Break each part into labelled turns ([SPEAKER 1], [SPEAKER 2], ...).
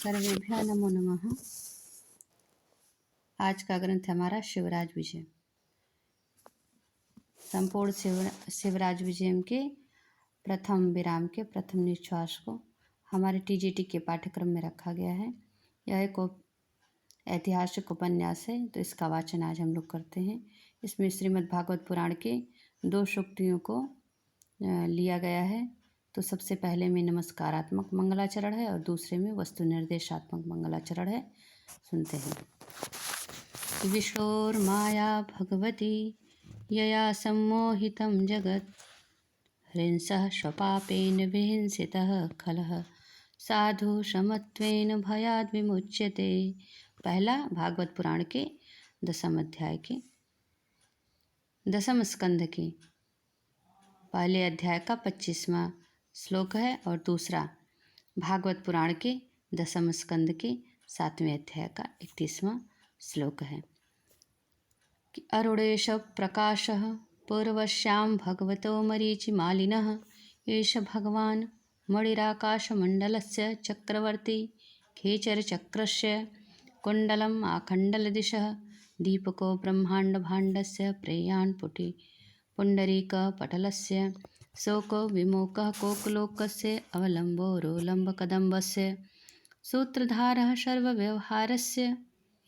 [SPEAKER 1] सर्वेभ्यः नमो नमः। आज का ग्रंथ हमारा शिवराज विजय। संपूर्ण शिवराज विजय के प्रथम विराम के प्रथम निश्वास को हमारे टीजीटी के पाठ्यक्रम में रखा गया है। यह एक ऐतिहासिक उपन्यास है, तो इसका वाचन आज हम लोग करते हैं। इसमें श्रीमद् भागवत पुराण के 2 सूक्तियों को लिया गया है। तो सबसे पहले में नमस्कारात्मक मंगलाचरण है और दूसरे में वस्तु निर्देशात्मक मंगलाचरण है। सुनते हैं। विशोर्माया भगवती यया सम्मोहितं जगत् हृंसः स्वपापेन विहिंसितः खलः साधु समत्वेन भयाद् विमुच्यते। पहला भागवत पुराण के 10वें अध्याय के 10वें स्कंध के पहले अध्याय का 25वां श्लोक है और दूसरा भागवत पुराण के 10वें स्कंद के 7वें अध्याय का 31वां श्लोक है कि अरुणेश प्रकाशः पूर्वश्यां भगवतो मरीचिमालिनः एष भगवान् मणिराकाशमण्डलस्य चक्रवर्ती खेचरचक्रस्य कुण्डलम् आखण्डलदिशः दीपको ब्रह्माण्डभाण्डस्य प्रेयान् पुण्डरीकपटलस्य शोको विमोकः कोकलोकस्य अवलम्बो रोलम्बकदम्बस्य सूत्रधारः सर्वव्यवहारस्य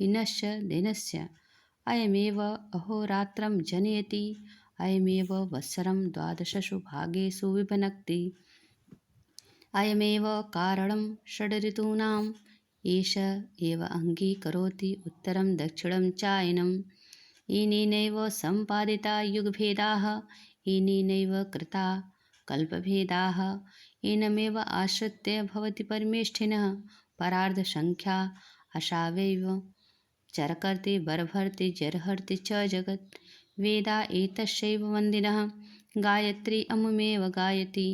[SPEAKER 1] हीनस्य दिनस्य अयमेव अहोरात्रं जनयति अयमेव वत्सरं 12 भागेषु विभनक्ति अयमेव कारणं षड्ऋतूनाम् एष एव अङ्गीकरोति उत्तरं दक्षिणं चायनम् येनैव सम्पादिता युगभेदाः येनैव कृता कल्पभेदाः येनमेव आश्रित्य भवति परमेष्ठिनः परार्धसंख्या अशावैव चरकर्ति बर्भर्ति जर्हर्ति च जगत् वेदा एतस्यैव वन्दिनः गायत्री अमुमेव गायति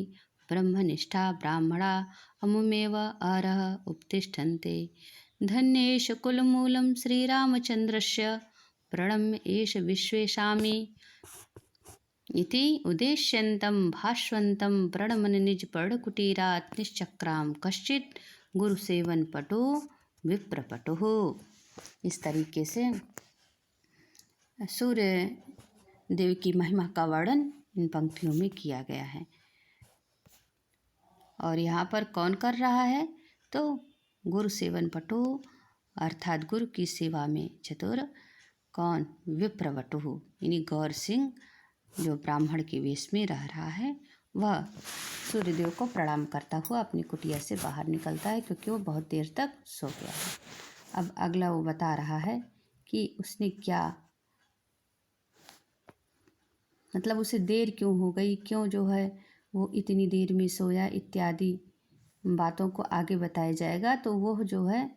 [SPEAKER 1] ब्रह्मनिष्ठा ब्राह्मणा अमुमेव अरः उपतिष्ठन्ते धन्येष कुलमूलं श्रीरामचन्द्रस्य प्रणम्य एष विश्वेशामि इति उद्देश्यन्तं भास्वन्तं प्रणमन निजपर्णकुटीरात् निश्चक्रां कश्चित् गुरुसेवनपटो विप्रपटुः। इस तरीके से सूर्य देव की महिमा का वर्णन इन पंक्तियों में किया गया है। और यहाँ पर कौन कर रहा है? तो गुरु सेवन पटु अर्थात गुरु की सेवा में चतुर कौन? विप्रवटु यानी गौर सिंह जो ब्राह्मण के वेश में रह रहा है, वह सूर्यदेव को प्रणाम करता हुआ अपनी कुटिया से बाहर निकलता है, क्योंकि वो बहुत देर तक सो गया है। अब अगला वो बता रहा है कि उसने क्या मतलब उसे देर क्यों हो गई, क्यों जो है वो इतनी देर में सोया इत्यादि बातों को आगे बताया जाएगा। तो वह जो है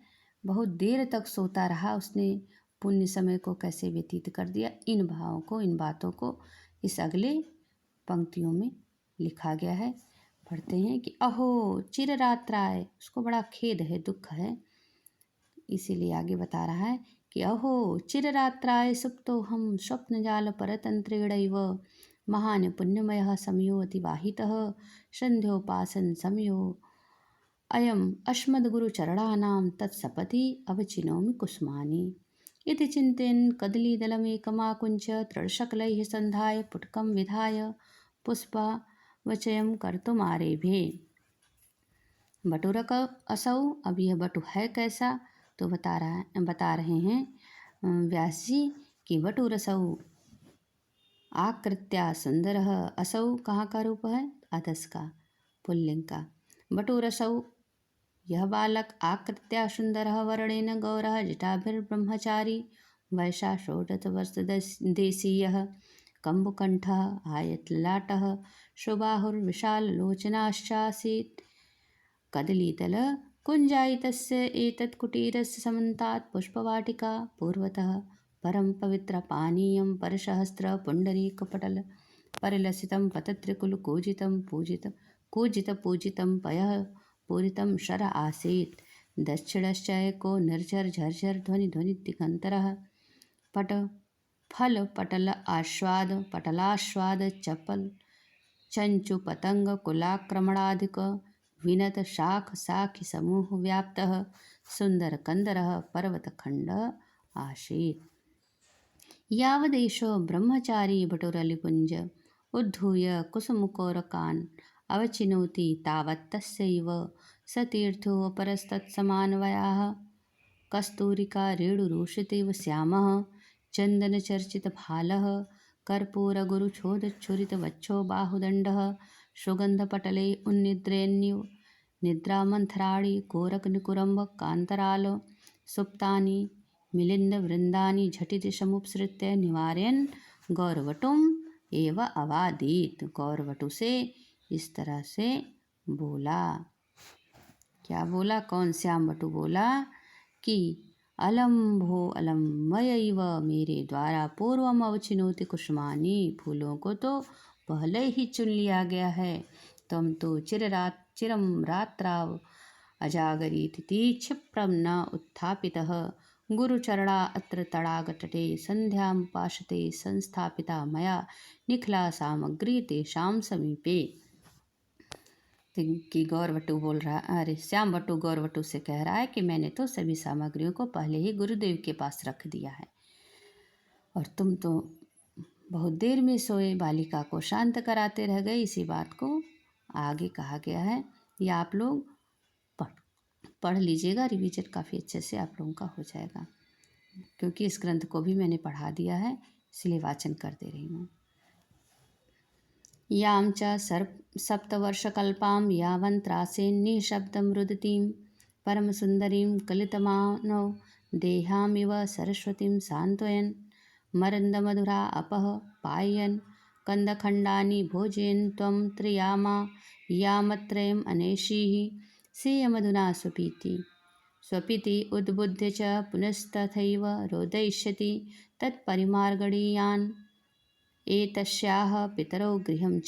[SPEAKER 1] बहुत देर तक सोता रहा, उसने पुण्य समय को कैसे व्यतीत कर दिया, इन भावों को, इन बातों को इस अगले पंक्तियों में लिखा गया है। पढ़ते हैं कि अहो चिर रात्राय, उसको बड़ा खेद है, दुख है, इसीलिए आगे बता रहा है कि अहो चिररात्राय सुप्तो हम स्वप्नजाल परतंत्रेणैव महान पुण्यमयः समयो अतिवाहितः संध्योपासन समयो अयम् अस्मद्गुरुचरणानां तत्सपति अवचिनोमि कुसुमानि इति चिन्तयन् कदलीदलमेकमाकुञ्च्य तृणशकलैः सन्धाय पुटकं विधाय पुष्पावचयं कर्तुमारेभे। बटुरक असौ, अब यह बटु है कैसा? तो बता रहे हैं व्यास जी कि बटुरसौ आकृत्या सुंदरः। असौ कहाँ का रूप है? अधस का, पुल्लिंग का। बटुरसौ यह बालक आकृत्या सुंदरः वर्णेन गौरः जटाभिर्ब्रह्मचारी वैशा षोडशवर्षदेशीयः कम्बुकण्ठः आयतललाटः सुबाहुर्विशाललोचनाश्चासीत् कदलीदल कुञ्जायितस्य एतत् कुटीरस्य समन्तात् पुष्पवाटिका पूर्वतः परं पवित्रपानीयं परसहस्र पुण्डरीकपटल परिलसितं पतत्रिकुलकूजितं पूजितं पयः पूरितं शर आसीत्। दक्षिणश्चैको निर्झर झर्झर ध्वनि दिगन्तरः पटलाश्वाद चपल चंचु पतंग कुलाक्रमणाधिक विनत शाख साखि समूह व्याप्तः सुंदर कंदरः पर्वतखंड आसीत्। यावदेशो ब्रह्मचारी बटुरलिपुञ्ज उद्धूय कुसुमकोरकान् अवचिनोति तावत् तस्यैव स तीर्थोऽपरस्तत्समान्वयाः कस्तूरिका रेणुरूषितिव श्यामः चन्दनचर्चितभालः कर्पूरगुरुछोदच्छुरितवक्षो बाहुदण्डः सुगन्धपटले उन्निद्रेन्निव निद्रामन्थराणि कोरकनिकुरम्ब कान्तराल सुप्तानि मिलिन्दवृन्दानि झटिति समुपसृत्य निवारयन् गौरवटुम एव अवादीत। गौरवटु से इस तरह से बोला। क्या बोला? कौन? श्याम बटु बोला कि अलम भो अलम मयैव, मेरे द्वारा पूर्वम अवचिनोति कुसुमानी, फूलों को तो पहले ही चुन लिया गया है। तुम तो चिरम रात्राव अजागरीति क्षिप्रम न उत्थापितः गुरुचरणा अत्र तडागतटे संध्यामुपासते संस्थापिता मया निखला सामग्री तेषां समीपे। कि गौरवटु बोल रहा, अरे श्याम बटु गौरवटु से कह रहा है कि मैंने तो सभी सामग्रियों को पहले ही गुरुदेव के पास रख दिया है और तुम तो बहुत देर में सोए, बालिका को शांत कराते रह गए। इसी बात को आगे कहा गया है। या आप लोग पढ़ लीजिएगा, रिवीजन काफ़ी अच्छे से आप लोगों का हो जाएगा, क्योंकि इस ग्रंथ को भी मैंने पढ़ा दिया है, इसलिए वाचन कर दे रही हूँ। यां च सप्तवर्षकल्पां यावन्त्रासेन्निःशब्दमृदतीं परमसुन्दरीं कलितमानौ देहामिव सरस्वतीं सान्त्वयन् मरन्दमधुरा अपः पाययन् कन्दखण्डानि भोजयन् त्वं त्रियामा यामत्रयम् अनैषीः सेयमधुना स्वपिति उद्बुद्ध्य च पुनस्तथैव रोदयिष्यति तत्परिमार्गणीयान् एतस्याः पितरौ गृहं च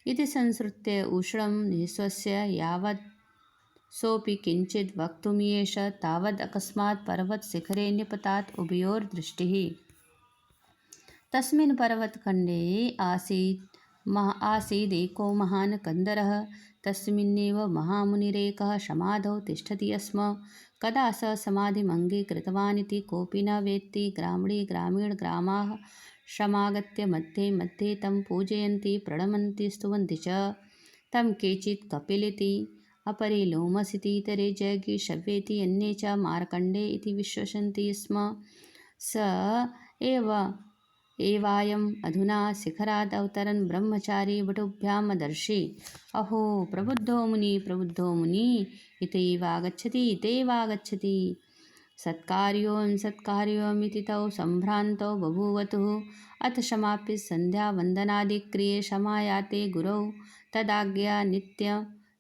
[SPEAKER 1] इति संसृत्य उष्णं निःश्वस्य यावत् सोऽपि किञ्चित् वक्तुमियेष तावद् अकस्मात् पर्वतशिखरे निपतात् उभयोर्दृष्टिः। तस्मिन् पर्वतखण्डे आसीदेको महान् कन्दरः, तस्मिन्नेव महामुनिरेकः समाधौ तिष्ठति स्म। कदा स समाधिमङ्गीकृतवानिति कोऽपि न वेत्ति। ग्रामीणग्रामाः समागत्य मध्ये मध्ये तं पूजयन्ति प्रणमन्ति स्तुवन्ति च। तं केचित् कपिलिति, अपरे लोमसीति, इतरे जैगीषव्येति, अन्ये च मार्कण्डे इति विश्वसन्ति स्म। स एवायम् अधुना शिखराद् अवतरन् ब्रह्मचारी बटुभ्याम् अदर्शि। अहो प्रबुद्धो मुनि इतैवागच्छति सत्कार्योऽमिति तौ सम्भ्रान्तौ बभूवतुः। अथ समाप्य सन्ध्यावन्दनादिक्रिये समायाते गुरौ तदाज्ञया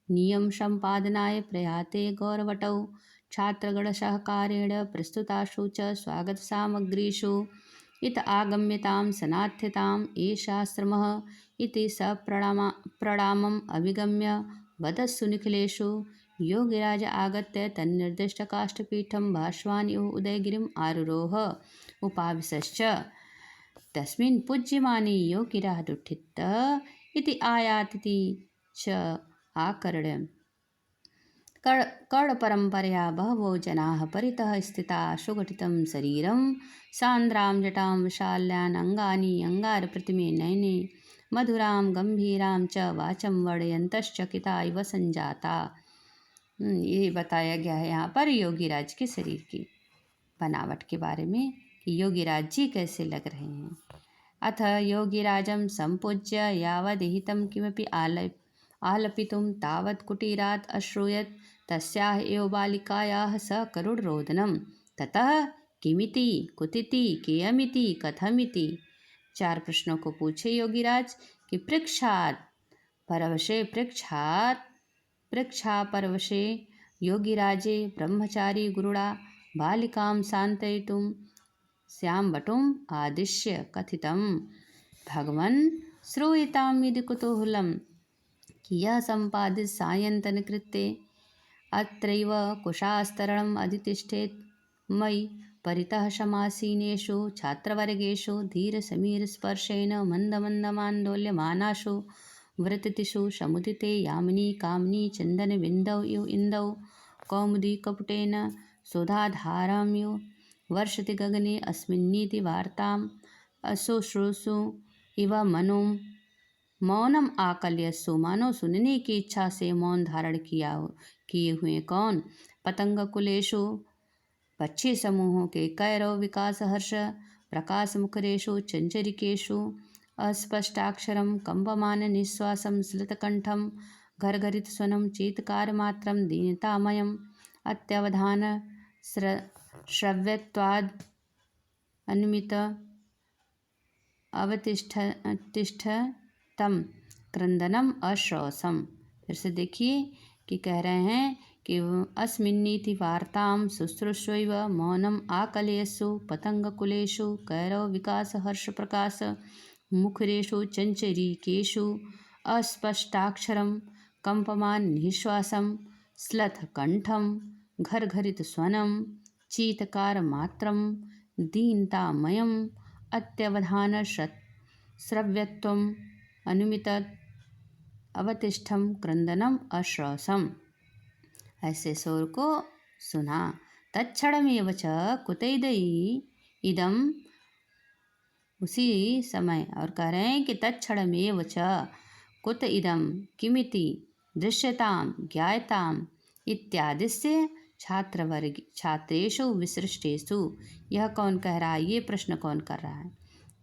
[SPEAKER 1] नियम सम्पादनाय प्रयाते गौरवटौ छात्रगणसहकारेण प्रस्तुतासु च स्वागतसामग्रीषु इत आगम्यतां सनाथ्यताम् एषाश्रमः इति स प्रणामम् अभिगम्य वदत्सु निखिलेषु। योगिराज आगत्य तन्निर्दिष्टकाष्ठपीठं भास्वान् इव उदयगिरिम् आरुरोह उपाविशश्च तस्मिन् पूज्यमाने योगिराजुत्थित इति आयातिति च आकर्ण्य कर्णपरम्परया बहवो जनाः परितः स्थिताः सुगठितं शरीरं सान्द्रां जटां विशाल्यान् अङ्गानि अङ्गारप्रतिमे नयने मधुरां गम्भीरां च वाचं वर्णयन्तश्चकिता इव सञ्जाता। ये बताया गया है यहाँ पर योगीराज के शरीर की बनावट के बारे में कि योगीराज जी कैसे लग रहे हैं। अथ योगीराजं सम्पूज्य यावदहितं किमपि आलपितुं तावत् कुटीरात् अश्रूयत् तस्याः एव बालिकायाः स करुणरोदनं। ततः किमिति, कुतिति, केयमिति, कथमिति 4 प्रश्नों को पूछे योगीराज कि पृक्षा परवशे योगीराजे ब्रह्मचारी गुरुड़ा बालिकां सान्त्वयितुं श्यामबटुम् आदिश्य कथितं। भगवन् श्रूयतां यदि कुतूहलं कि यः सम्पादित सायन्तनकृत्ये अत्रैव कुशास्तरणम् अधितिष्ठेत् मयि परितः समासीनेषु छात्रवर्गेषु धीरसमीरस्पर्शेन मन्दमन्दमान्दोल्यमानासु व्रततिषु समुदिते यामिनी कामिनी चन्दनबिन्दौ इव इन्दौ कौमुदी कपटेन सुधाधारां इव वर्षति गगने अस्मिन्नीति वार्ताम् अशुश्रूषु इव मनो मौनम आकल्यस्सु, मानो सुनने की इच्छा से मौन धारण किए हुए कौन। पतंग कुलेषु, पक्षी समूहों के कैरव विकास हर्ष प्रकाश मुखरेषु चंचरिकेषु अस्पष्टाक्षरम कंपमान निश्वासम श्लितकंठम घरघरित स्वनम चीतकार मात्रम दीनतामयम अत्यवधान श्रव्यत्वाद अनुमित अवतिष्ठतम क्रंदनम अश्रौसम। फिर से देखिए कि कह रहे हैं कि अस्मिन्नीति वार्तां शुश्रूषैव मौनम आकलयस्सु पतंगकुलेषु कैरव विकास हर्ष प्रकाश मुखरेषु चंचरीकेषु अस्पष्टाक्षरं कंपमान निःश्वासं स्लथ कंठम घरघरित स्वनम चीतकार मात्रम दीनतामयम अत्यवधान श्रव्यत्वम अनुमित अवतिष्ठम क्रंदनम अश्रौसम। ऐसे शोर को सुना। तत्क्षणमेव च कुतैदयी इदम, उसी समय, और कह रहे हैं कि तत्क्षणमेव च कुत इदम किमिति दृश्यताम ज्ञायताम इत्यादिस्य छात्रेषु विसृष्टेषु। यह कौन कह रहा है, ये प्रश्न कौन कर रहा है।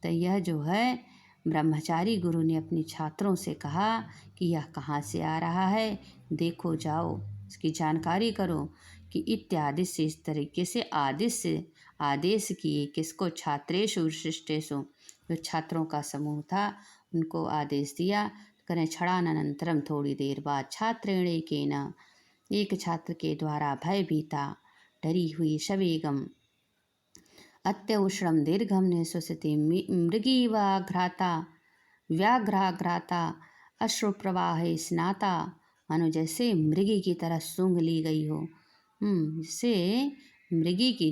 [SPEAKER 1] तो यह जो है ब्रह्मचारी गुरु ने अपने छात्रों से कहा कि यह कहाँ से आ रहा है, देखो जाओ इसकी जानकारी करो। कि इत्यादि से, इस तरीके से आदेश किए किसको, छात्रेषु विशिष्टेषु, जो छात्रों का समूह था उनको आदेश दिया। करें क्षणानंतरम, थोड़ी देर बाद, छात्रेण एकेन, एक छात्र के द्वारा भयभीता डरी हुई सवेगम अत्यउष्णम दीर्घम निःश्वसति व्याघ्राघ्राता अश्रुप्रवाह स्नाता, मानो जैसे मृगी की तरह सूंघ ली गई हो।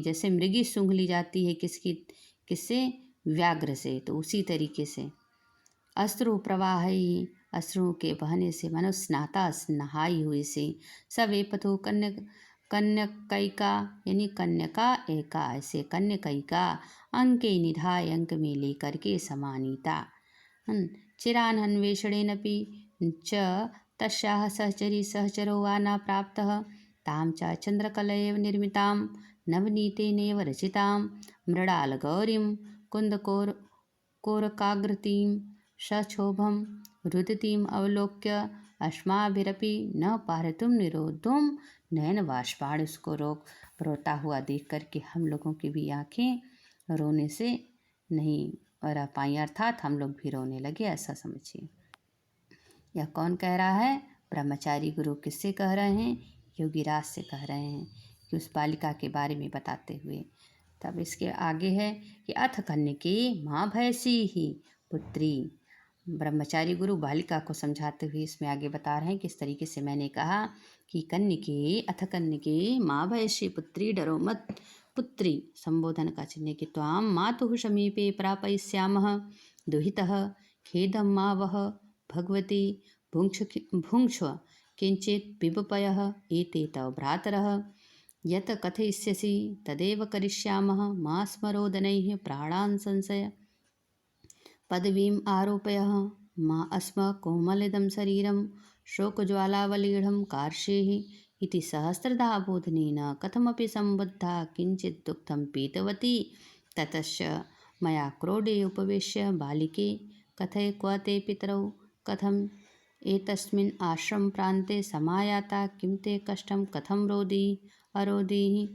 [SPEAKER 1] जैसे मृगी सूंघ ली जाती है किससे, व्याघ्र से, तो उसी तरीके से अश्रु प्रवाह, अश्रुओं के बहने से, मानो स्नाता, नहाई हुई से। सवे पथो कन्यकैका, यानी कन्यका एका, ऐसे कन्यकैका अंके निधाय, अंक में लेकर के समानीता। चिरान्वेषणेनपि च तस्याः सहचरो वा न प्राप्तः तां च चन्द्रकलयैव निर्मितां नवनीतेनैव रचितां मृडालगौरीं कुन्दकोरकाग्रतीं सक्षोभं रुदितीम् अवलोक्य अस्माभिरपि न पारतुं निरोद्धुं नयन बाष्पाण। उसको रोता हुआ देख करके हम लोगों की भी आँखें रोने से नहीं रह पाई, अर्थात हम लोग भी रोने लगे, ऐसा समझिए। यह कौन कह रहा है, ब्रह्मचारी गुरु किससे कह रहे हैं, योगीराज से कह रहे हैं, कि उस बालिका के बारे में बताते हुए। तब इसके आगे है कि अथ कन्यके माँ भयसी ही पुत्री। ब्रह्मचारी गुरु बालिका को समझाते हुए इसमें आगे बता रहे हैं किस तरीके से मैंने कहा कि अथ कन्यके माँ भयसी पुत्री, डरो मत पुत्री, संबोधन का चिन्ह कि त्वां मातुः समीपे प्रापयिष्यामः दुहितः खेदं मा वह भगवती भुङ्क्ष्व किंचित् पिबपयः एते तव भ्रातरः यत् कथयिष्यसि तदेव करिष्यामः मा स्मरोदनैः प्राणान् संशय पदवीम् आरोपयः मा अस्म कोमलिदं शरीरं शोकज्वालावलीढं कार्षेः इति सहस्रधा बोधनेन कथमपि संबद्धा किंचित् दुग्धं पीतवती। ततश्च मया क्रोडे उपवेश्य बालिके कथय क्व ते पितरौ कथम एतस्मिन् आश्रम प्रान्ते समायाता किं ते कष्टं कथं अरोधीः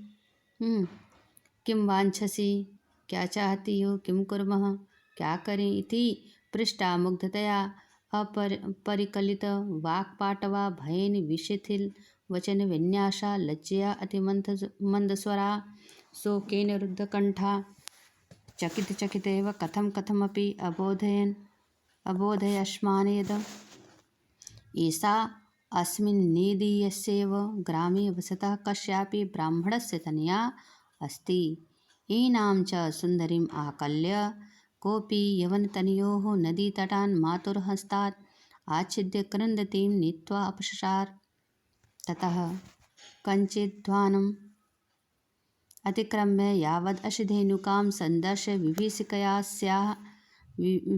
[SPEAKER 1] किं वाञ्छसि क्या चाहती हो किं कुर्मः क्या करें इति पृष्टा मुग्धतया परिकलित वाक्पाटवा भयेन विशिथिल वचन विन्यासा लज्जया अतिमन्दस्वरा शोकेन रुद्धकण्ठा चकितचकितेव कथमपि अबोधयस्मान् यद् एषा अस्मिन्नेदीयस्यैव ग्रामे वसतः कस्यापि ब्राह्मणस्य तनया अस्ति। एनां च सुन्दरीम् आकल्य कोऽपि यवनतनयोः नदीतटान् मातुर्हस्तात् आच्छिद्य क्रन्दतीं नीत्वा अपशशार। ततः कञ्चिद्वानम् अतिक्रम्य यावद् अशिधेनुकां सन्दर्श्य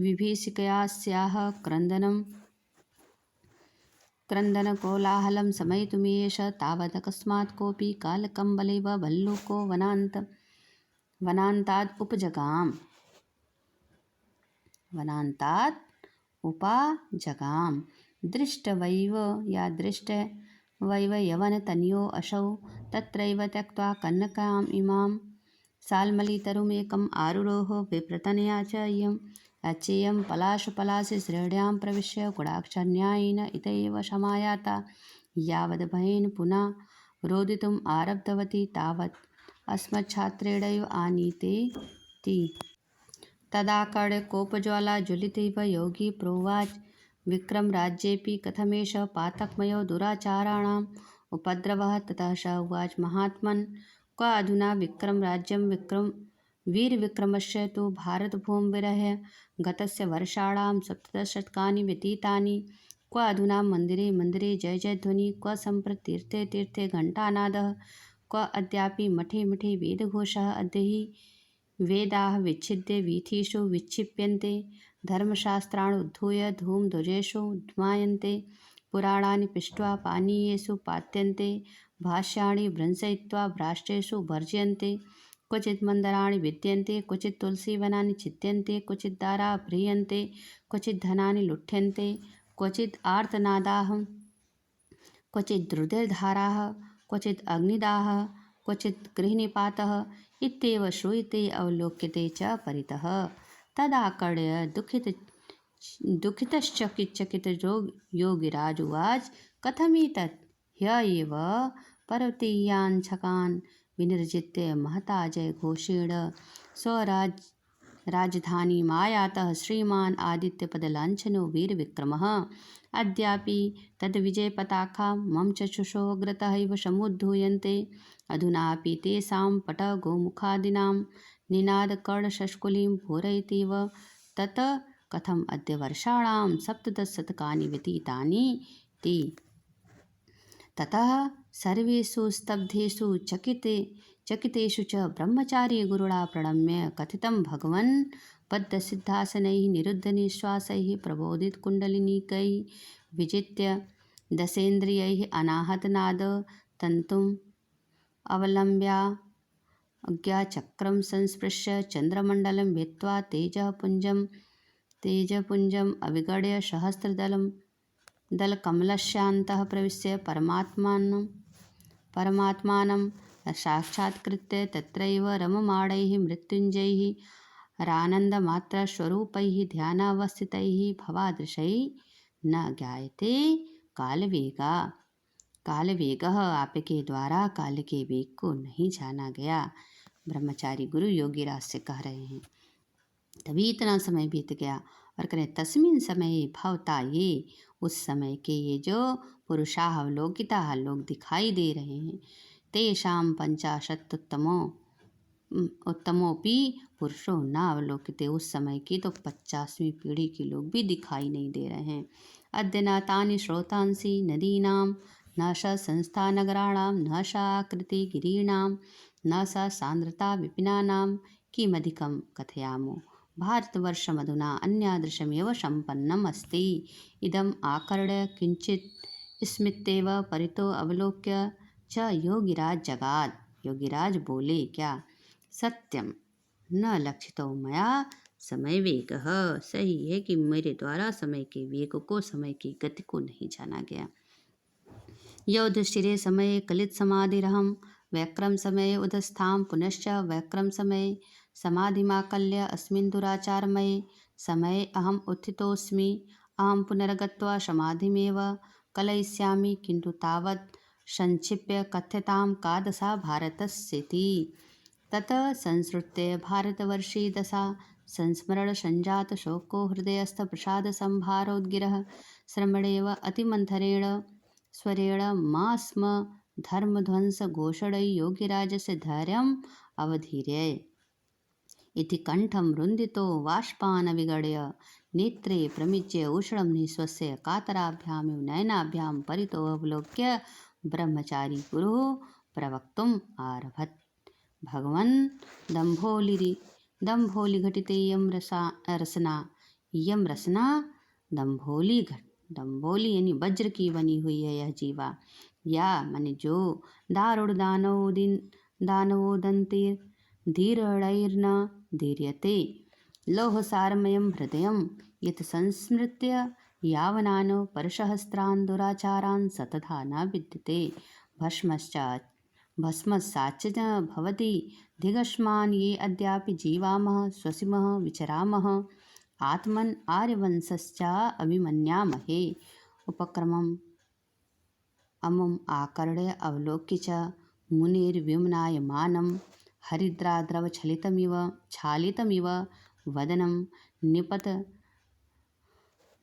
[SPEAKER 1] विभीषिकयास्याः क्रन्दनकोलाहलं शमयितुमेष तावदकस्मात् कोऽपि कालकम्बलैव भल्लूको वनान्ताद् उपजगाम। दृष्टवैव यवनतनयो असौ तत्रैव त्यक्त्वा कन्यकाम् इमां साल्मलीतरुमेकम् आरुरोह विप्रतनया च इयम् अच्छेयं पलाशपलाशे श्रेण्यां प्रविश्य गुडाक्षन्यायेन इत एव समायाता। यावद्भयेन पुनः रोदितुम् आरब्धवती तावत् अस्मच्छात्रेणैव आनीतेति। तदाकर्ण्य कोपज्वाला ज्वलितैव योगी प्रोवाच विक्रमराज्येऽपि कथमेष पातकमयो दुराचाराणाम् उपद्रवः। ततः स उवाच महात्मन् क्व अधुना विक्रमराज्यं वीरविक्रमस्य तु भारतभूमिं विरह्य गतस्य वर्षाणां 17 शतकानि व्यतीतानि। क्व अधुना मन्दिरे मन्दिरे जय जयध्वनिः, क्व सम्प्रति तीर्थे तीर्थे घण्टानादः, क्व अद्यापि मठे मठे वेदघोषः। अद्य हि वेदाः विच्छिद्य वीथीषु विक्षिप्यन्ते, धर्मशास्त्राणि उद्धूय धूमध्वजेषु ध्मायन्ते, पुराणानि पृष्ट्वा पानीयेषु पात्यन्ते, भाष्याणि भ्रंशयित्वा भ्राष्ट्रेषु भर्ज्यन्ते। क्वचित् मन्दिराणि विद्यन्ते, क्वचित् तुलसीवनानि छिद्यन्ते, क्वचित् दाराः ह्रियन्ते, क्वचित् धनानि लुठ्यन्ते, क्वचित् आर्तनादाः, क्वचित् रुधिरधाराः, क्वचित् अग्निदाहः, क्वचित् गृहनिपातः इत्येव श्रूयते अवलोक्यते च परितः। तदाकर्ण्य दुःखितश्चकितश्चकितो योगिराज उवाच कथमेतत् ह्य एव पर्वतीयान् छकान् विनिर्जित्य महता जयघोषेण स्वराजधानीमायातः श्रीमान् आदित्यपदलाञ्छनो वीरविक्रमः। अद्यापि तद्विजयपताका मम चक्षुषो अग्रतः इव समुद्धूयन्ते। अधुनापि तेषां पटगोमुखादीनां निनादकर्णशष्कुलीं पूरयतीव। तत् कथम् अद्य वर्षाणां 17 शतकानि व्यतीतानि ते। ततः सर्वेषु स्तब्धेषु चकितेषु च ब्रह्मचारी गुरुणा प्रणम्य कथितं भगवन् बद्धसिद्धासनैः निरुद्धनिश्वासैः प्रबोधितकुण्डलिनीकैः विजित्य दशेन्द्रियैः अनाहतनाद तन्तुम् अवलम्ब्य अज्ञाचक्रं संस्पृश्य चन्द्रमण्डलं भित्त्वा तेजपुञ्जम् अविगड्य दलकमलस्यान्तः प्रविश्य परमात्मानं साक्षात्कृत्य तत्रैव रममाणैः मृत्युञ्जयैः रानन्दमात्रस्वरूपैः ध्यानावस्थितैः भवादृशैः न ज्ञायते कालवेगः। आपके द्वारा काल के वेग को नहीं जाना गया। ब्रह्मचारी गुरु योगीराज से कह रहे हैं। तभी इतना समय बीत गया और करें तस्मिन् समय भवता ये उस समय के ये जो पुरुषाः अवलोकिताः लोग दिखाई दे रहे हैं। तेषां 50 पुरुषों न अवलोकिते। उस समय की तो 50वीं पीढ़ी के लोग भी दिखाई नहीं दे रहे हैं। अद्य न तानि स्रोतांसि नदीनां न स संस्था नगराणां न स आकृति गिरीणां न स सांद्रता विपिनानां किमधिकं कथयामो। भारतवर्षमधुना अन्यादृशमेव सम्पन्नम् अस्ति। इदम् आकर्ण्य किञ्चित् स्मितेव परितो अवलोक्य च योगिराज जगाद। योगिराज बोले क्या सत्यम न लक्षितो मया समय वेगः। सही है कि मेरे द्वारा समय के वेग को, समय की गति को नहीं जाना गया। युधिष्ठिरे समये कलित समाधिरहं वैक्रम समये उदस्थां पुनश्च वैक्रम समये समाधिमाकल्य अस्मिन् दुराचारमये समये अहम् उत्थितोऽस्मि। अहं पुनर्गत्वा समाधिमेव कलयिष्यामि, किन्तु तावत् संक्षिप्य कथ्यतां का दशा भारतस्येति। ततः संसृत्य भारतवर्षे दशा संस्मरण संजात शोको हृदयस्थ प्रसाद संभारोद्गिरः श्रमणेव अतिमन्थरेण स्वरेण मा स्म धर्मध्वंस घोषणै योगिराजस्य धैर्यम् अवधीर्य। इति कंठं रुन्दितो बाष्पानविगड्य नेत्रे प्रमिज्य उष्णं निःश्वस्य कातराभ्यामिव नयनाभ्यां परितोऽवलोक्य ब्रह्मचारी गुरुः प्रवक्तुम् आरभत। भगवन् दम्भोलिघटिते यम रसना दम्भोली यानी वज्र की बनी हुई है यह जीवा, या माने जो दारुण दानवोदंते धीरणैर्न धीर्यते लोहसारमयं हृदयं यत् संस्मृत्य यावनानो परसहस्रान् दुराचारान् सतधा न विद्यते भस्मसाच्च भवति धिगस्मान् ये अद्यापि जीवामः स्वसिमः विचरामः आत्मन आर्यवंशश्च अभिमन्यामहे। उपक्रमम् अमुम् आकर्ण्य अवलोक्य च मुनिर्विमनायमानं छालितमिव वदनं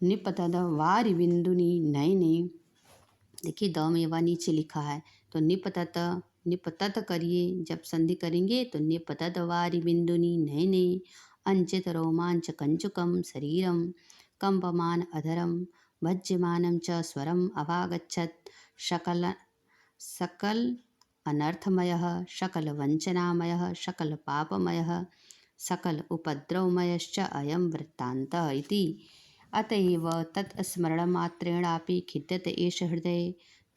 [SPEAKER 1] निपतद वारिबिन्दुनि नयने। देखिए द में वा नीचे लिखा है, तो निपतत करिए, जब संधि करेंगे तो निपतत वारिबिन्दुनि नयने अंचित रोमांच कंचुकम शरीरम कंपमान अधरम भज्यमानं च स्वरम अवागच्छत् सकल अनर्थमयः सकल वंचनामयः सकल पापमयः सकल उपद्रवमयश्च अयं वृत्तान्तः इति। अतएव तत् स्मरणमात्रेणापि खिद्यते एष हृदये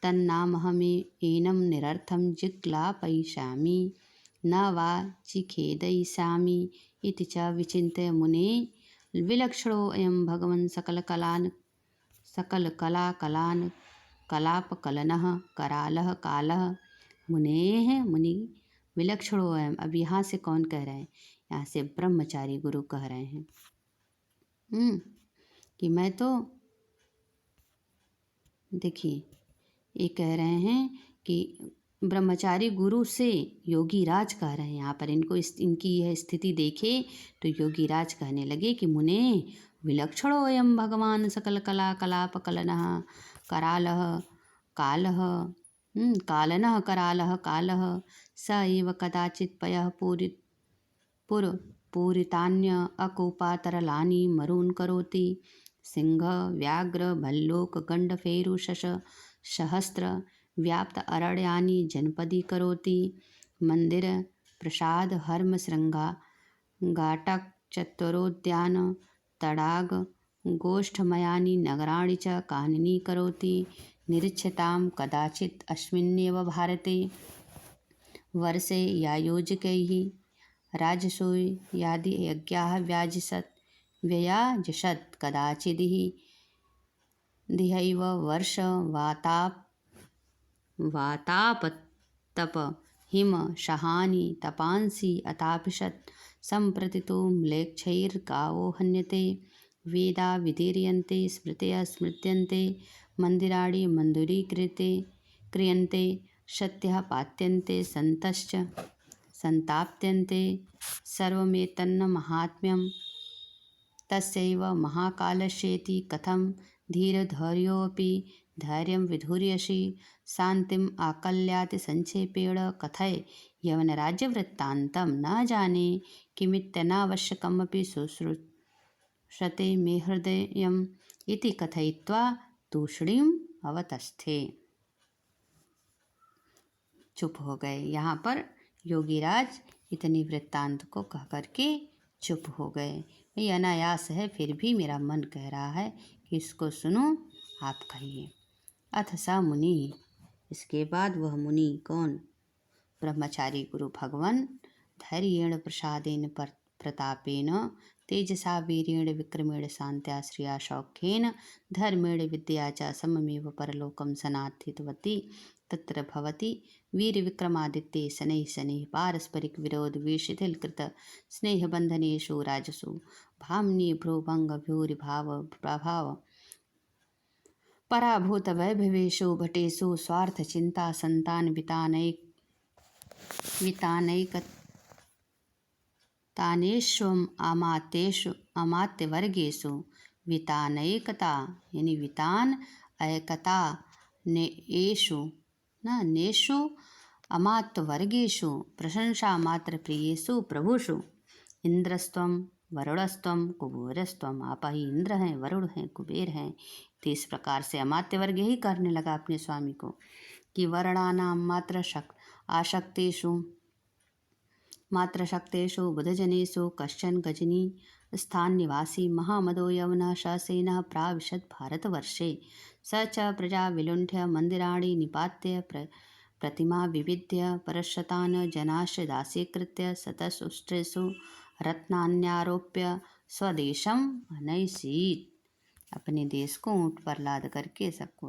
[SPEAKER 1] तन्नामहमेनं निरर्थं जिग्लापयिष्यामि न वा चिखेदयिष्यामि इति च विचिन्त्य मुने विलक्षणोऽयं भगवन् कलापकलनः करालः कालः मुनि विलक्षणोऽयं। अब यहाँ से कौन कह रहे हैं? यहाँ से ब्रह्मचारी गुरु कह रहे हैं कि मैं तो, देखिए ये कह रहे हैं कि ब्रह्मचारी गुरु से योगी राज कह रहे हैं यहाँ पर, इनकी यह स्थिति देखे तो योगी राज कहने लगे कि मुने विलक्षणोऽयं भगवान सकल कला कलापकलनः करालः कालः कालनः करालः कालः स एव कदाचित् पयः पूरितान्य अकूपातरलानि मरून् करोति सिंह व्याघ्र भल्लोक गंडफेरु सहस्त्र व्याप्त अरण्यानि जनपदी करोति मंदिर प्रसाद हर्म श्रृंगा घाटक चत्वरोद्यान तडाग गोष्ठमयानि नगराणि च काननी करोति निरीक्षतां कदाचित् अस्मिन्नेव भारते वर्षे यायोजकैः राजसूयादि यज्ञाः व्ययाजसत् कदाचिदिह दिहैव वर्ष वातापतप हिम सहानि तपांसि अतापिषत् सम्प्रति तु म्लेच्छैर्गावो हन्यते वेदा विदीर्यन्ते स्मृतयः स्मृत्यन्ते मन्दिराणि क्रियन्ते सत्यः पात्यन्ते सन्तश्च संताप्यन्ते सर्वमेतन्न महात्म्यं तस्यैव महाकालस्येति कथं धीरधैर्योऽपि धैर्यं विधुर्यसि शान्तिम् आकल्याति संक्षेपेण कथय यवनराज्यवृत्तान्तं न जाने किमित्यनावश्यकमपि शुश्रूषते मे हृदयम् इति कथयित्वा तूष्णीम् अवतस्थे। चुप हो गए। यहाँ पर योगीराज इतनी वृत्तांत को कह करके चुप हो गए। ये अनायास है, फिर भी मेरा मन कह रहा है कि इसको सुनो, आप कहिए। अथ स मुनि, इसके बाद वह मुनि कौन? ब्रह्मचारी गुरु भगवान धैर्येण प्रसादेन प्रतापेन तेजसा वीर्येण विक्रमेण शान्त्या श्रिया सौख्येन धर्मेण विद्या च सममेव परलोकं सनाथितवती तत्र भवति वीर विक्रमादित्ये शनैः शनैः पारस्परिक विरोध विशिथिलकृत स्नेहबन्धनेषु राजसु भाम्नि भ्रूभंग भूरिभाव प्रभाव पराभूत वैभवेषु भटेषु स्वार्थ चिंता संतान वितानैकतानेष्वम् अमात्यवर्गेषु वितानैकता यानी वितान ऐकता नेषु नेषु अमात्यवर्गेषु प्रशंसा मात्र प्रियेषु प्रभुषु इंद्रस्त्वम वरुणस्त्वम कुबेरस्त्वम। आप ही इंद्र हैं, वरुण हैं, कुबेर हैं। तो इस प्रकार से अमात्य वर्ग यही करने लगा अपने स्वामी को कि वर्णानाम मात्र शक्तेषु बुधजनेषु कश्चन गजनी स्थान निवासी महामदो यवनः ससेनः प्राविशत् भारतवर्षे। स च प्रजा विलुण्ठ्य मन्दिराणि निपात्य प्रतिमा विविध्य परशतान् जनाश्च दासीकृत्य शतसुष्ट्रेषु रत्नान्यारोप्य स्वदेशम अनैसीत्। अपने देश को ऊँट पर लाद करके सबको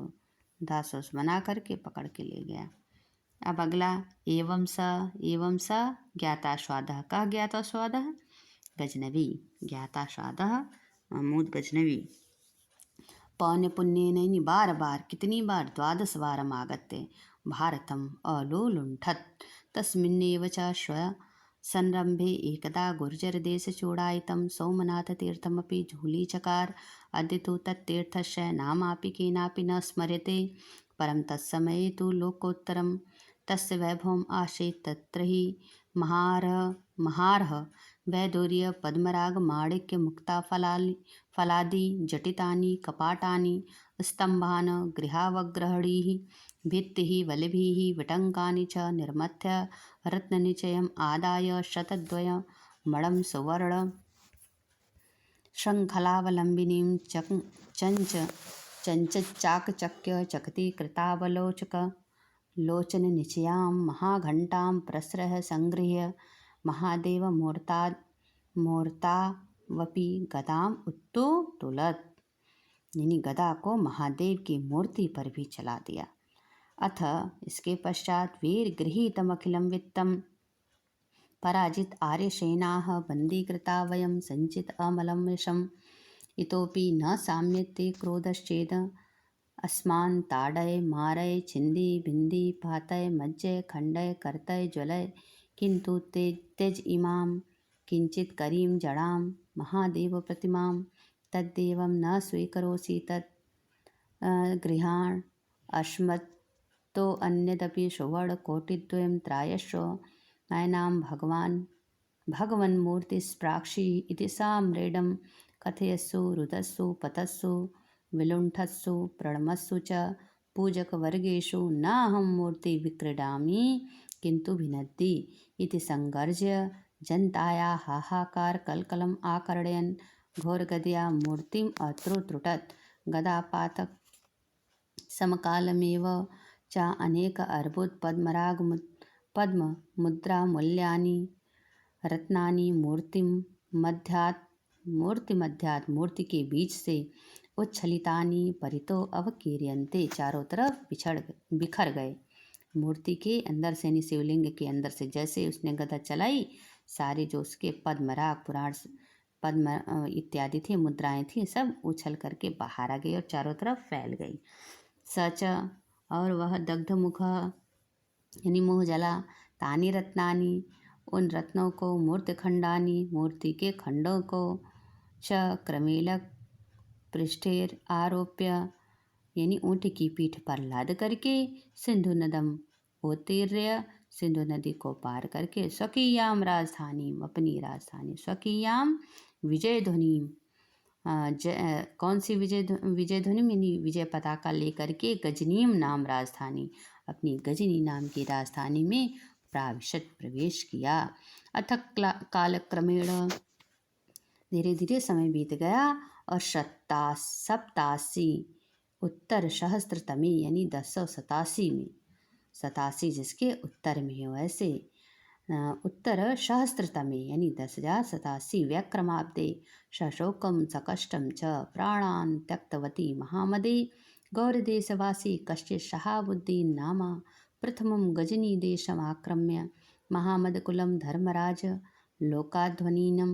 [SPEAKER 1] दासोस बना करके पकड़ के ले गया। अब अगला एवं स ज्ञाताश्वादः। कः ज्ञाताश्वादः? गजनवी। ज्ञाताश्वादः महमूद गजनवी। पौन्यपुण्येन बार बार, कितनी बार? 12 वारम् आगत्य भारतम् अलोलुण्ठत्। तस्मिन्नेव च संरम्भे एकदा गुर्जरदेशचूडायितं सोमनाथतीर्थमपि झूलीचकार। अद्य तु तत्तीर्थस्य नामापि केनापि न स्मर्यते, परं तत्समये तु लोकोत्तरं तस्य वैभवम् आसीत्। तत्र हि महार्ह वैदूर्य पद्मराग माणिक्य मुक्ता फलादि जटितानि कपाटानि स्तम्भान् गृहावग्रहणीः भित्तिः वलिभिः विटङ्कानि च निर्मथ्य रत्ननिचयम् आदाय शतद्वयमणं सुवर्ण शृङ्खलावलम्बिनीं चञ्चच्चाकचक्य चकती कृतावलोचक लोचननिचयां महाघण्टां प्रसरः संगृह्य महादेव मूर्तावपि गदाम् उत्तुलत्। यानी गदा को महादेव की मूर्ति पर भी चला दिया। अथ इसके पश्चात वीर गृहीतमखिलं वित्तं पराजित आर्यसेनाः बन्दीकृता वयं सञ्चित अमलं विषम् इतोपि न साम्यते क्रोधश्चेद अस्मान् ताडय मारय छिन्दी भिन्दी पातय मज्जय खण्डय कर्तय ज्वलय किन्तु त्यज इमां किञ्चित् करीं जडां महादेव प्रतिमां तद्देवं न स्वीकरोषि तत् गृहाण अस्मत्तो अन्यदपि सुवर्णकोटिद्वयं त्रायस्व नयनां भगवन्मूर्तिस्प्राक्षी इति सा मृडं कथयस्सु रुदस्सु पतस्सु विलुण्ठस्सु प्रणमस्सु च पूजकवर्गेषु नाहं मूर्ति विक्रीडामि किन्तु भिनद्ति इति संगर्ज्य जनतायाः हाहाकार कलकलम् आकर्णयन् घोरगदया मूर्तिम् अत्रुत्रुटत्। गदापातक समकालमेव च अनेक अर्बुद पद्ममुद्रामूल्यानि रत्नानि मूर्तिमध्यात् मूर्ति के बीच से उच्छलितानि परितो अवकीर्यन्ते। चारों तरफ बिखर गए। मूर्ति के अंदर से यानी शिवलिंग के अंदर से जैसे उसने गदा चलाई, सारे जो उसके पद्मराग पुराण पद्म इत्यादि थे मुद्राएं थी सब उछल करके बाहर आ गई और चारों तरफ फैल गई। सच और वह दग्ध मुख यानी मुँह जला तानि रत्नानि उन रत्नों को मूर्तिखंडानि मूर्ति के खंडों को च क्रमेलक पृष्ठेर आरोप्य यानी ऊँट की पीठ पर लाद करके सिंधु नदम उत्तीर्य सिंधु नदी को पार करके स्वकीयाम राजधानी अपनी राजधानी स्वकीयाम विजय ध्वनि कौन सी विजय ध्वनि यानी विजय पताका लेकर के गजनीम नाम राजधानी अपनी गजनी नाम की राजधानी में प्राविशत प्रवेश किया। अथ कालक्रमेण धीरे धीरे समय बीत गया और सप्तासी उत्तर सहस्त्रतमे यानी 1087 में 87 जिसके उत्तर में है वैसे उत्तर सहस्त्रतमे यानी 10,087 व्यक्रमाब्दे सशोकम सकष्टम च प्राणान् त्यक्तवती महामदे गौरदेशवासी कश्चित् शहाबुद्दीन नामा प्रथमं गजनी देशम् आक्रम्य महामदकुलं धर्मराज लोकाध्वनीनं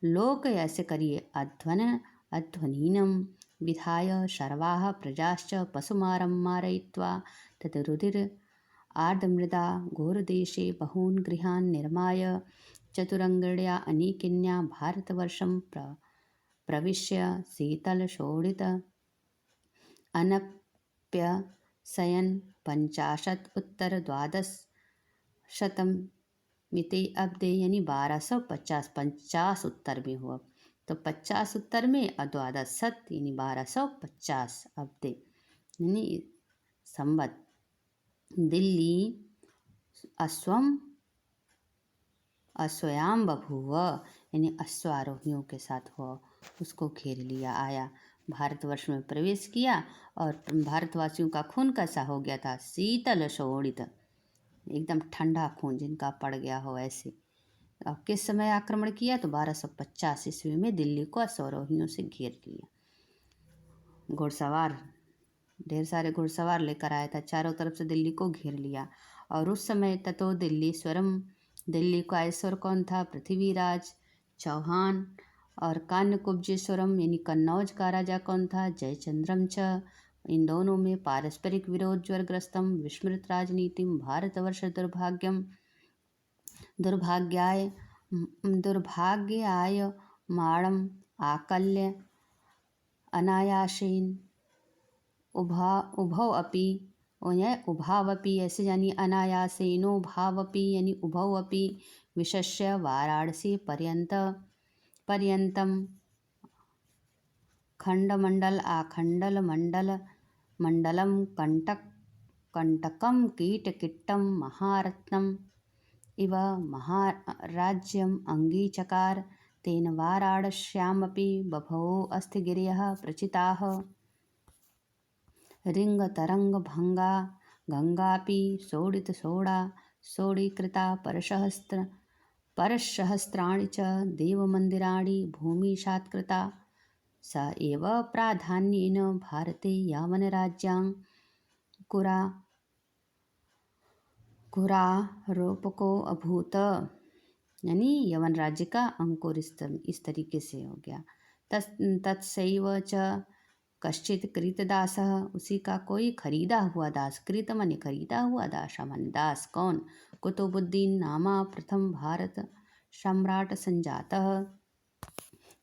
[SPEAKER 1] लोक ऐसे करिए अध्वनीनं विधाय सर्वाः प्रजाश्च पशुमारं मारयित्वा तत् रुधिर आर्द्रमृदा घोरदेशे बहून् गृहान् निर्माय चतुरङ्गण्या अनेकिन्या भारतवर्षं प्रविश्य शीतलशोणित अनप्यशयन् 50 उत्तर 12 शतं मिते अब्दे यानी 1250, 50 उत्तर में हुआ तो 50 उत्तर में और द्वादश सत यानी 1250 अब्दे यानी संवत। दिल्ली अश्वम अश्वयाम बभूव यानी अश्वारोहियों के साथ हुआ, उसको घेर लिया, आया, भारतवर्ष में प्रवेश किया और भारतवासियों का खून कैसा हो गया था, शीतल शोणित, एकदम ठंडा खून जिनका पड़ गया हो ऐसे। अब किस समय आक्रमण किया तो 1250 ईस्वी में दिल्ली को अश्वारोहियों से घेर लिया। घुड़सवार, ढेर सारे घुड़सवार लेकर आया था, चारों तरफ से दिल्ली को घेर लिया। और उस समय ततो दिल्लीश्वरम, दिल्ली का ईश्वर कौन था, पृथ्वीराज चौहान। और कान्यकुब्जेश्वरम यानी कन्नौज का राजा कौन था, जयचंद्रम च। इन दोनों में पारस्परिक विरोध ज्वरग्रस्तम विस्मृत राजनीतिम भारतवर्ष दुर्भाग्यम दुर्भाग्याय माणम आकल्य अनायासेन उभौ अपि, उभावपि ऐसे यानी अनायासेनो भावपि यानी उभौ अपि विशस्य वाराणसी पर्यंतम खंडमंडल आखंडल मंडलम कंटकम कीटकीट्टम महारत्नम इव महाराज्यम अंगीचकार। तेन वाराणस्यामपि बभौ अस्थिगिरयः प्रचिताः। रिंगतरंगभंगा गंगापि सोडिकृता परसहस्राणि च देवमन्दिराणि भूमिशात्कृता। स एव प्राधान्येन भारते यावन राज्यां कुरारोपको अभूत यानी यवन राज्य का अंकुर इस तरीके से हो गया। तत्सैव च कश्चित कृतदास, उसी का कोई खरीदा हुआ दास, कृत माने खरीदा हुआ दास माने दास कौन, कुतुबुद्दीन नामा प्रथम भारत सम्राट संजातः।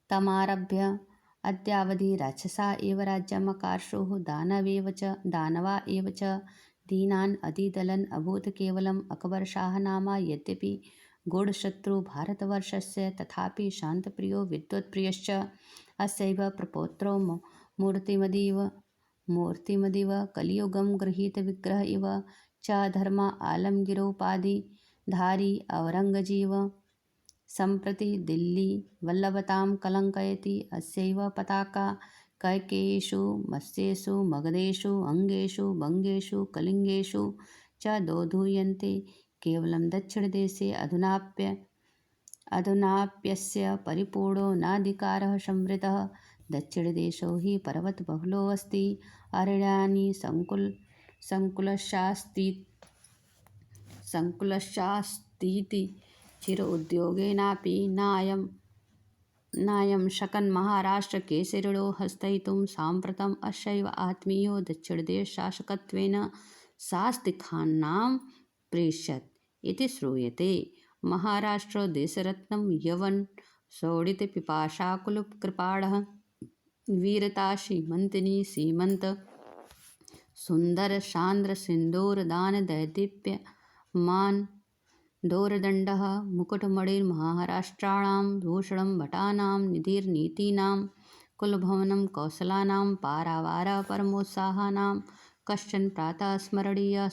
[SPEAKER 1] तमारभ्य अद्यावधि राक्षसा एव राज्यमकार्षुः दानवा एव च दीनान् अधिदलन् अभूत। केवलम् अकबर शाह नामा यद्यपि गूढ़शत्रु भारतवर्षस्य तथापि शान्तप्रियो विद्वत्प्रियश्च अस्यैव प्रपौत्रो मूर्तिमदिव कलियुगं गृहीतविग्रह इव च धर्म आलमगिरोपाधिधारी औरंगजेब सम्प्रति दिल्ली वल्लभतां कलंकयति। अस्यैव पताका कैकेयेषु मत्स्येषु मगधेषु अंगेषु बंगेषु कलिंगेषु च दोधूयन्ते। केवलं दक्षिणदेशे अधुनाप्यस्य परिपूर्णो नाधिकारः संवृतः। दक्षिणदेशो हि पर्वतबहुलोऽस्ति, अरण्यानि संकुलश्चास्तीति चिर उद्योगेनापि नायं शकन् महाराष्ट्र केसरिणो हस्तयितुं। साम्प्रतम् अश्यैव आत्मीयो दक्षिणदेशशासकत्वेन शास्तिखान्नां प्रेष्यत् इति श्रूयते। महाराष्ट्र देशरत्नं यवन शोणितपिपाशाकुलकृपाणः वीरता श्रीमन्तिनी सीमन्त सुंदर सांद्र सिंदूर दान दैदीप्यमान दोरदंडः मुकुटमणिर्महाराष्ट्राणां भूषणं भटानां निधिर्नीतीनां कुलभवनं कौशलानां पारावार परमोत्साहानां। कश्चन प्रातः स्मरणीय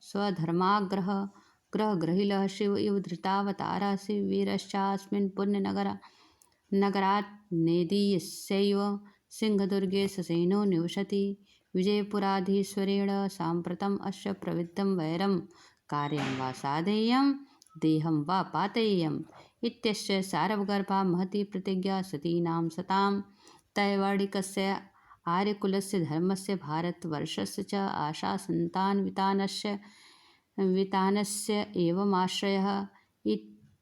[SPEAKER 1] स्वधर्माग्रह ग्रहग्रहिलः शिव इव धृतावतारः शिववीरश्चास्मिन् पुण्यनगरात् नेदीयस्यैव सिंहदुर्गे ससेनो निवसति। विजयपुराधीश्वरेण साम्प्रतम् अस्य प्रवृद्धं वैरं कार्यं वा साधेयं देहं वा पातेयम् इत्यस्य सार्वगर्भा महती प्रतिज्ञा सतीनां सतां तैवर्णिकस्य आर्यकुलस्य धर्मस्य भारतवर्षस्य च आशा वितानस्य एवमाश्रयः।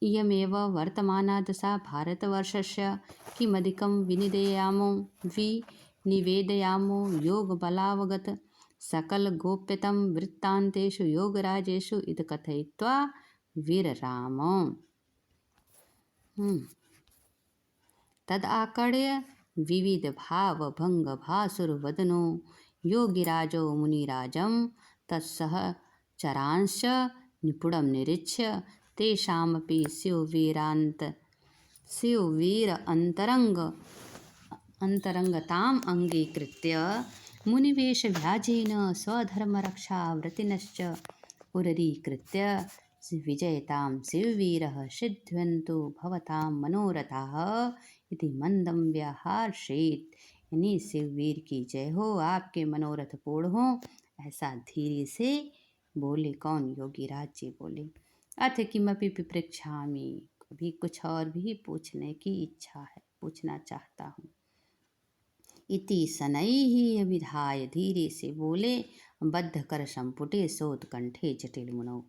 [SPEAKER 1] इयमेव वर्तमाना दशा भारतवर्षस्य। किमधिकं विनिवेदयामो योगबलावगत सकलगोप्यतं वृत्तान्तेषु योगराजेषु इति कथयित्वा वीरराम। तदाकर्ण्य विविधभावभङ्गभासुरवदनो योगिराजो मुनिराजं तत्सहचरांश्च निपुणं निरीक्ष्य तेषामपि स्युवीर अन्तरङ्गताम् अङ्गीकृत्य मुनिवेशव्याजेन स्वधर्मरक्षाव्रतिनश्च उररीकृत्य विजयतां शिववीरः सिद्ध्यन्तु भवतां मनोरथाः इति मंदं व्याहर्षेत। यानी शिववीर की जय हो, आपके मनोरथ पूर्ण हो, ऐसा धीरे से बोले। कौन? योगीराज जी बोले। अथ किमपि पिपृक्षामि, अभी कुछ और भी पूछने की इच्छा है, पूछना चाहता हूँ। इति शनैः अभिधाय, धीरे से बोले। बद्ध कर संपुटे सोत्कंठे जटिल मुनौ,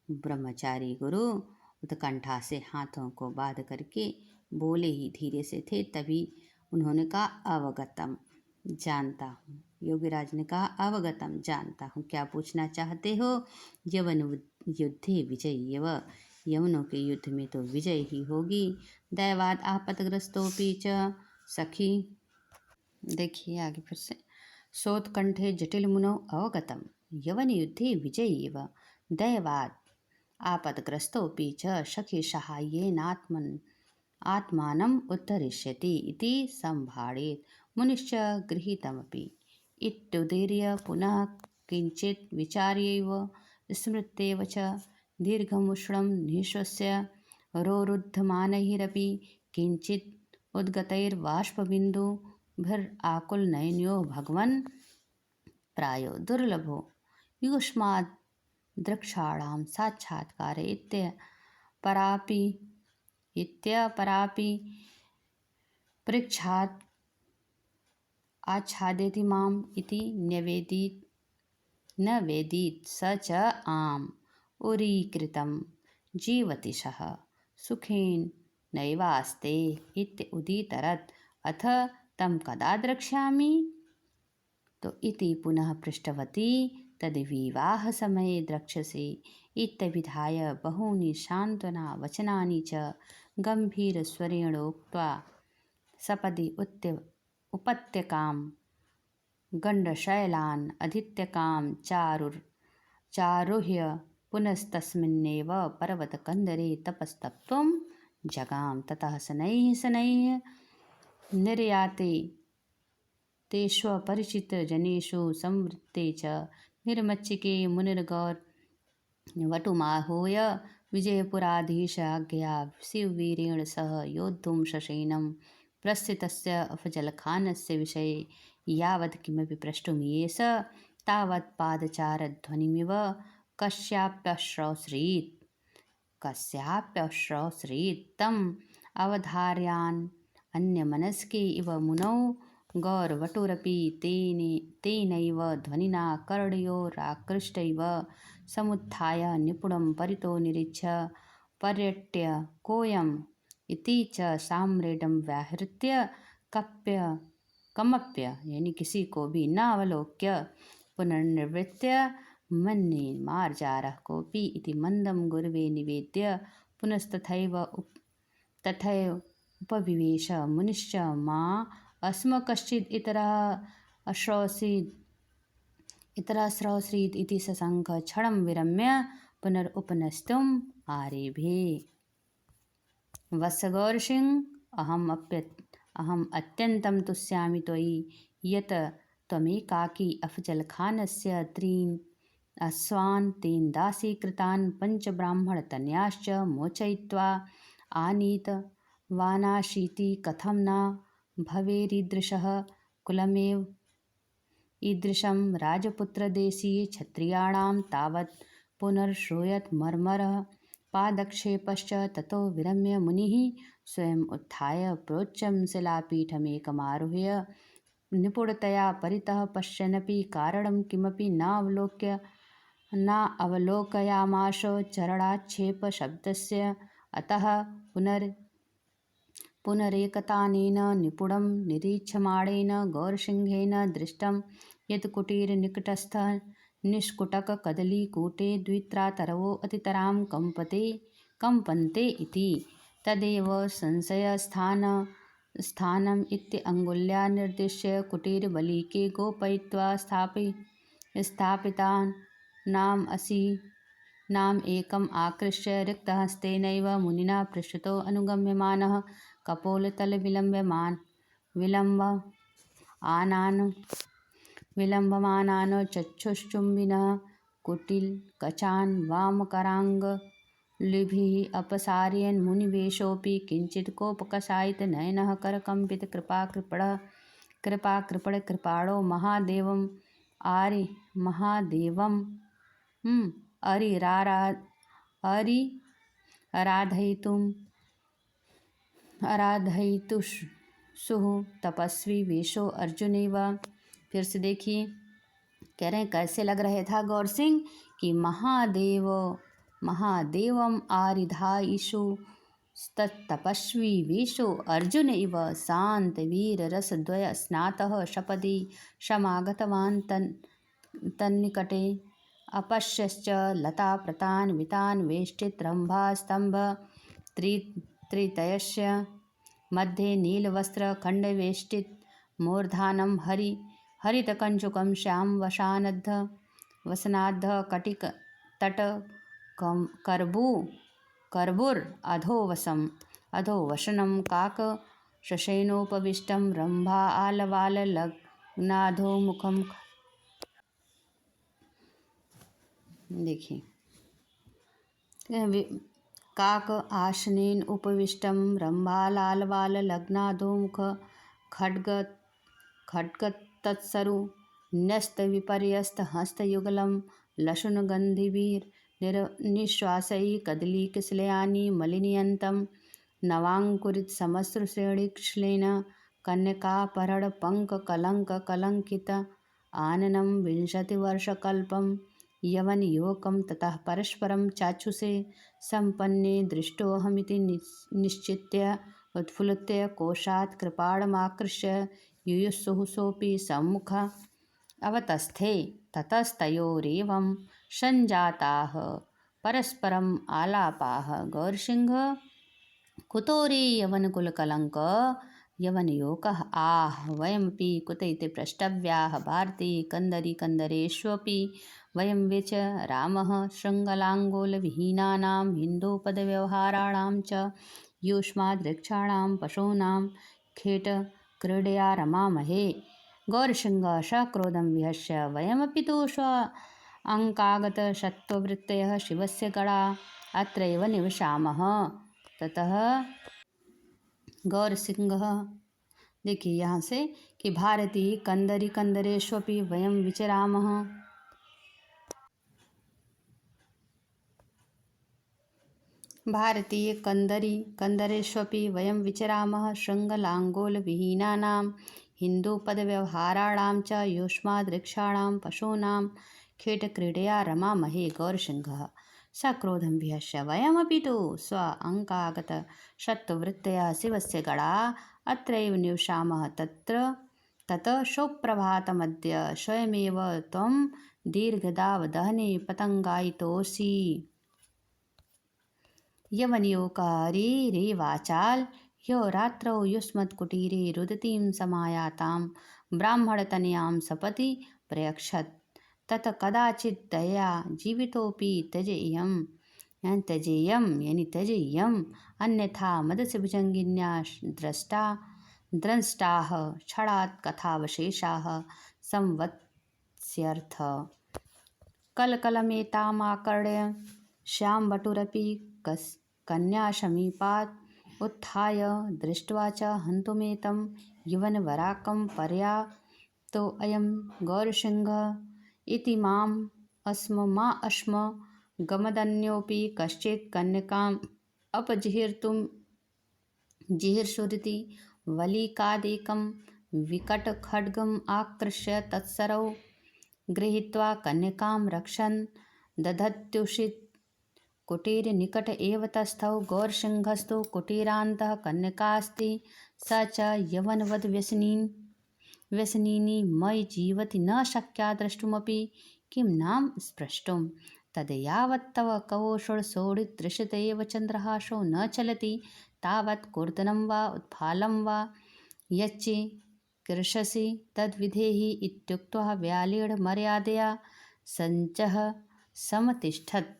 [SPEAKER 1] ब्रह्मचारी गुरु उत्कंठा से हाथों को बांध करके बोले ही धीरे से थे। तभी उन्होंने कहा अवगतम, जानता हूँ। योगीराज ने कहा अवगतम, जानता हूँ। क्या पूछना चाहते हो? यवन युद्धे विजयी, यवनों के युद्ध में तो विजय ही होगी। दैवाद आपतग्रस्तोपि च सखी, देखिए आगे फिर से। सोत्कंठे जटिल मुनौ अवगतम यवन युद्धे विजयी दैवाद आपदग्रस्तोपि च सखी आत्मानम् उद्धरिष्यति इति संभाषेत। मुनिश्च गृहीतमपि इत्युदीर्य पुनः किञ्चित् विचार्यैव स्मृत्यैव च दीर्घमुष्णं निःश्वस्य रोरुद्धमानैरपि किञ्चित् उद्गतैर्बाष्पबिन्दुभिराकुलनयनयो भगवन् प्रायो दुर्लभो युष्माद् द्रक्षाणां साक्षात्कार इत्यपरापि परीक्षात् आच्छादयति माम् इति न वेदीत स च आम् उरीकृतं जीवति सः सुखेन नैवास्ते इत्युदीतरत्। अथ तं कदा द्रक्ष्यामि? तो इति पुनः पृष्टवती। तद्विवाह समये द्रक्ष्यसे इत्यभिधाय बहूनि सान्त्वना वचनानि च गम्भीरस्वरेणोक्त्वा सपदि उपत्यकां गण्डशैलान् अधित्यकां चारुह्य पुनस्तस्मिन्नेव पर्वतकन्दरे तपस्तप्तुं जगाम। ततः शनैः निर्याते तेष्वपरिचितजनेषु संवृत्ते च निर्मच्चिके मुनिर्गौर वटुमाहूय विजयपुराधीशाज्ञया शिववीरेण सह योद्धुं शशेनं प्रस्थितस्य अफजलखानस्य विषये यावत् किमपि प्रष्टुमियेष तावत् पादचारध्वनिमिव कस्याप्यश्रौसृत् तम् अवधार्यान् अन्यमनस्के इव मुनौ गौरवटुरपि तेनैव ध्वनिना कर्णयोराकृष्टैव समुत्थाय निपुणं परितो निरीक्ष्य पर्यट्य कोऽयम् इति च साम्रेडं व्याहृत्य कमप्य, यानी किसी को भी न अवलोक्य पुनर्निवृत्य मन्ये मार्जारः कोऽपि इति मन्दं गुरवे निवेद्य पुनस्तथैव उपविवेश। मुनिश्च मा अस्म कश्चित् इतरः श्रौसृत् इति सशङ्क क्षणं विरम्य पुनरुपनस्तुम् आरेभे। वत्स गौरसिंह, अहम् अत्यन्तं तुष्यामि त्वयि यत् त्वमेकाकी अफजलखानस्य त्रीन् अश्वान् तेन दासीकृतान् पञ्चब्राह्मणतनयाश्च मोचयित्वा आनीतवानासीति कथं न भवेरीदृशः कुलमेव। ईदृशं राजपुत्रदेशीय क्षत्रियाणां तावत् पुनर्श्रूयत मर्मरः पादक्षेपश्च। ततो विरम्य मुनिः स्वयम् उत्थाय प्रोच्चं शिलापीठमेकमारुह्य निपुणतया परितः पश्यन्नपि कारणं किमपि न अवलोकयामास चरणाक्षेपशब्दस्य। अतः पुनरेकतानेन निपुणं निरीक्षमाणेन गौरसिंहेन दृष्टं यत् कुटीरनिकटस्थ निष्कुटककदलीकूटे द्वित्रातरवो अतितरां कम्पन्ते इति। तदेव संशयस्थानम् इत्यङ्गुल्या निर्दिश्य कुटीरबलीके गोपयित्वा स्थापितानाम् असि नाम एकम् आकृष्य रिक्तहस्तेनैव मुनिना पृष्ठतो अनुगम्यमानः विलम्बमानान् चक्षुश्चुम्बिनः कुटिलकचान् वामकराङ्गुलिभिः अपसारयन् मुनिवेशोऽपि किञ्चित् कोपकषायितनयनः कृपाकृपाणो महादेवम् आराधयितुषुः तपस्वी वेशो अर्जुनैव। फिर से देखिए, कह रहे हैं कैसे लग रहे था गौर सिंह कि महादेवम आरिधाइषु तपस्वी वेशो अर्जुन इव शांत वीर रसद्वय स्नातः शपदि समागतवान् तन्निकटे अपश्यश्च लताप्रतान् वितान् वेष्टित रम्भास्तम्भ त्रितयस्य मध्ये नीलवस्त्रखण्डवेष्टित मूर्धानं हरितकञ्चुकं वसनाद्ध कटिकतट अधोवशनं काकशशेनोपविष्टं रम्भा आलवाललग्नाधोमुखं। देखिए, काक आसनेन उपविष्टं रम्भालालवाललग्नाधोमुख खड्गतत्सरु न्यस्तविपर्यस्तहस्तयुगलं लशुनगन्धिभिर्निःश्वासैः कदलीकुशलयानि मलिनयन्तं नवाङ्कुरितसमश्रुश्रेणीकुशलेन कन्यकापरडपङ्ककलङ्कित आननं विंशतिवर्षकल्पं यवनयुवकं ततः परस्परं चाक्षुषे सम्पन्ने दृष्टोऽहमिति निश्चित्य उत्फुल्लस्य कोशात् कृपाणमाकृष्य युयुत्सुः सोऽपि सम्मुख अवतस्थे। ततस्तयोरेवं सञ्जाताः परस्परम् आलापाः। गौरसिंह, कुतो रे यवनकुलकलङ्क यवनयोकः आह वयमपि कुत इति प्रष्टव्याः भारती कन्दरेष्वपि वयं विचरामः शृङ्गलाङ्गोलविहीनानां हिन्दोपदव्यवहाराणां च युष्माद्वृक्षाणां पशूनां खेटक्रीडया रमामहे। गौरसिंह सक्रोधं विहस्य वयमपि तु अंकागतशत्रुवृत्तयः शिवस्य गणा अत्रैव निवसामः। ततः गौरसिंह, देखिए यहाँ से कि भारती कन्दरेष्वपि वयं विचरामः। भारतीय कन्दरेष्वपि वयं विचरामः शृङ्गलाङ्गोलविहीनानां हिन्दूपदव्यवहाराणां च युष्माद्वृक्षाणां पशूनां खेटक्रीडया रमामहे। गौरसिंहः सक्रोधं विहस्य वयमपि तु अंकागतशत्रुवृत्तयः शिवस्य गणा अत्रैव निवसामः। ततः सुप्रभातमद्य स्वयमेव त्वं दीर्घदावदहने पतङ्गायितोऽसि। यवनयोकः रे वाचाल ह्यो रात्रौ युष्मत्कुटीरे रुदतीं समायातां ब्राह्मणतनयां सपदि प्रयक्षत। तत कदाचित् दया जीवितोऽपि त्यजेयम् अन्यथा मदस्य द्रष्टाः क्षणात् कथावशेषाः संवत्स्यर्थ। कलकलमेतामाकर्ण्य श्यामबटुरपि कन्यासमीपात् उत्थाय दृष्ट्वा च हन्तुमेतं यवनवराकं पर्याप्तोऽयं गौरसिंहः इति मा अस्म गमदन्योऽपि कश्चित् कन्यकाम् जिहीर्षुरिति वलिकादेकं विकटखड्गम् आकृष्य तत्सरौ गृहीत्वा कन्यकां रक्षन् दधत्युषित् कुटीरनिकट एव तस्थौ। गौरसिंहस्तु कुटीरान्तः कन्यकास्ति स च यवनवद् व्यसनिनी मयि जीवति न शक्या द्रष्टुमपि किं नाम स्पृष्टुं। तद्यावत्तव कवोषोडशोडितदृश्यत एव चन्द्रहासो न चलति तावत् कूर्दनं वा उत्फालं वा यच्चीकृषसि तद्विधेहि इत्युक्त्वा व्यालीढमर्यादया सञ्चः समतिष्ठत्।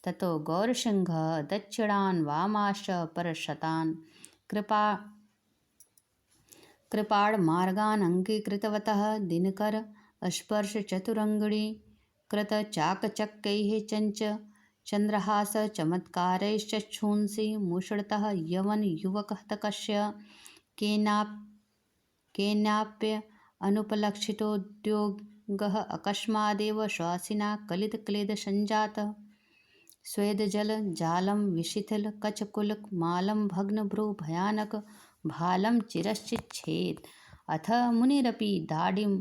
[SPEAKER 1] ततो गौरसिंहः दक्षिणान् वामाश्च परशतान् कृपाणमार्गान् अङ्गीकृतवतः दिनकर स्पर्शचतुरङ्गिणी कृतचाकचक्यैः चन्द्रहास चमत्कारैश्चक्षुंसि मुषलतः यवनयुवकस्तकस्य केनाप्य अनुपलक्षितोद्योगः अकस्मादेव श्वासिना कलितक्लेदसञ्जातः स्वेदजलजालं विशिथिलकचकुलमालं भग्नभ्रू भयानक भालं चिरश्चिच्छेत् अथ मुनिरपि दाढीं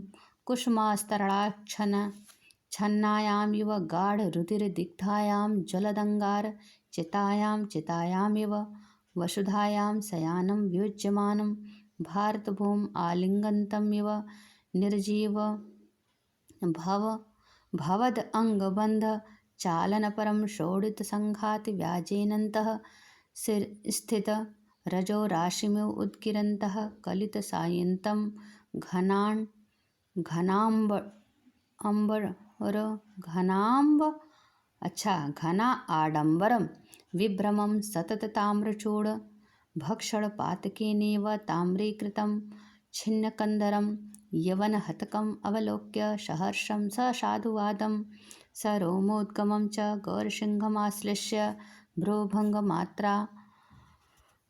[SPEAKER 1] कुसुमास्तरणाच्छन्नायामिव गाढरुधिरदिग्धायां जलदङ्गारचितायां वसुधायां शयानं वियुज्यमानं भारतभूम् आलिङ्गन्तमिव निर्जीव भवद अङ्गबन्ध चालनपरं शोणितसङ्घातव्याजेनन्तः स्थित रजो राशिमिव उद्गिरन्तः कलितसायन्तं घना आडम्बरं विभ्रमं सततताम्रचूड भक्षणपातकेनेव ताम्रीकृतं छिन्नकन्दरं यवनहतकम् अवलोक्य सहर्षं ससाधुवादं सरोमोद्गमं च गौरसिंहमाश्लिष्य भ्रूभङ्गमात्रा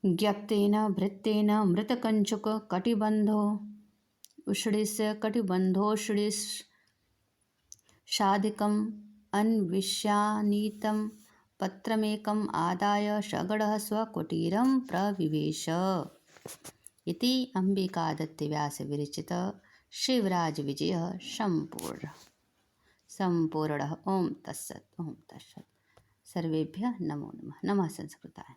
[SPEAKER 1] ज्ञप्तेन भृत्तेन कटिबन्धोष्णिशादिकम् अन्विष्यानीतं पत्रमेकम् आदाय सगडः स्वकुटीरं प्रविवेश। इति अम्बिकादत्तव्यासविरचितः शिवराजविजयः सम्पूर्णः। ओम तत्सत्। सर्वेभ्यः नमो नमः। नमः संस्कृताय।